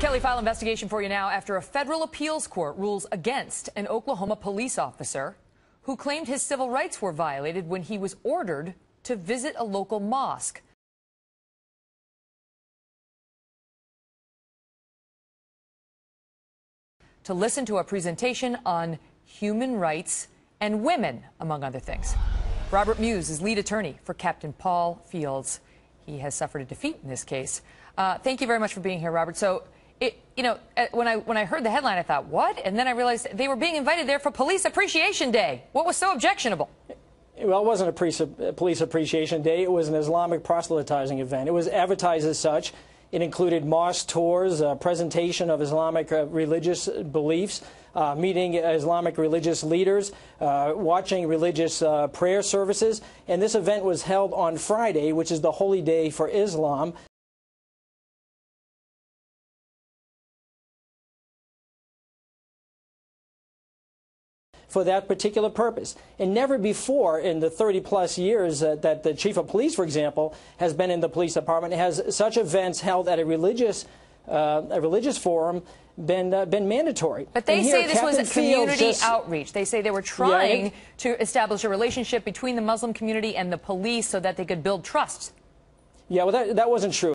Kelly File investigation for you now after a federal appeals court rules against an Oklahoma police officer who claimed his civil rights were violated when he was ordered to visit a local mosque. To listen to a presentation on human rights and women, among other things. Robert Muse is lead attorney for Captain Paul Fields. He has suffered a defeat in this case. Thank you very much for being here, Robert. So, when I heard the headline, I thought, what? And then I realized they were being invited there for Police Appreciation Day. What was so objectionable? Well, it wasn't a Police Appreciation Day. It was an Islamic proselytizing event. It was advertised as such. It included mosque tours, presentation of Islamic religious beliefs, meeting Islamic religious leaders, watching religious prayer services. And this event was held on Friday, which is the holy day for Islam. For that particular purpose. And never before in the 30-plus years that the chief of police, for example, has been in the police department, has such events held at a religious forum been mandatory. But they say this was a community outreach. They say they were trying to establish a relationship between the Muslim community and the police so that they could build trust. Yeah, well, that wasn't true.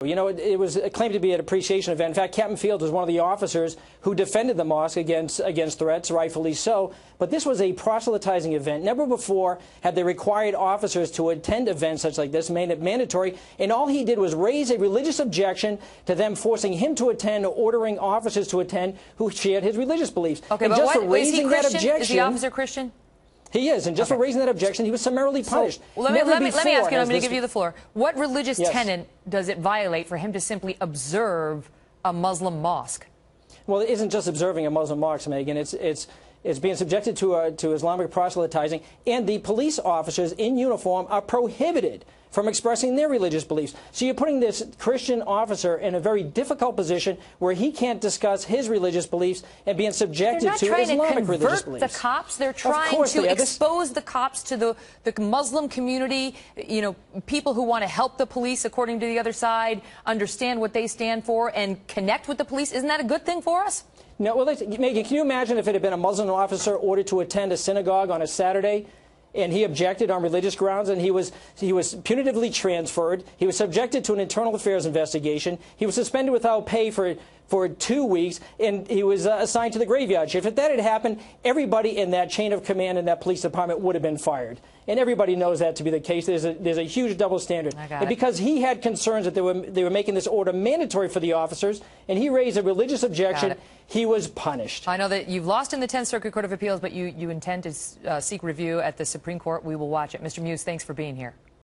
You know, it was claimed to be an appreciation event. In fact, Captain Fields was one of the officers who defended the mosque against threats, rightfully so. But this was a proselytizing event. Never before had they required officers to attend events such like this, made it mandatory. And all he did was raise a religious objection to them forcing him to attend or ordering officers to attend who shared his religious beliefs. Okay, and but just what, for raising that objection, is the officer Christian? He is, and just for raising that objection, he was summarily punished. So, let me ask you, I'm going to give you the floor. What religious tenet does it violate for him to simply observe a Muslim mosque? Well, it isn't just observing a Muslim mosque, Megan. It's being subjected to Islamic proselytizing, and the police officers in uniform are prohibited from expressing their religious beliefs. So you're putting this Christian officer in a very difficult position where he can't discuss his religious beliefs and being subjected to Islamic religious beliefs. The cops, they're trying to expose the cops to the Muslim community, you know, people who want to help the police, according to the other side, understand what they stand for and connect with the police. Isn't that a good thing for us? No, well, Megan, can you imagine if it had been a Muslim officer ordered to attend a synagogue on a Saturday, and he objected on religious grounds, and he was punitively transferred. He was subjected to an internal affairs investigation. He was suspended without pay for 2 weeks, and he was assigned to the graveyard shift. If that had happened, everybody in that chain of command in that police department would have been fired. And everybody knows that to be the case. There's a huge double standard. And because he had concerns that they were making this order mandatory for the officers, and he raised a religious objection, he was punished. I know that you've lost in the 10th Circuit Court of Appeals, but you intend to seek review at the Supreme Court. We will watch it. Mr. Muse, thanks for being here.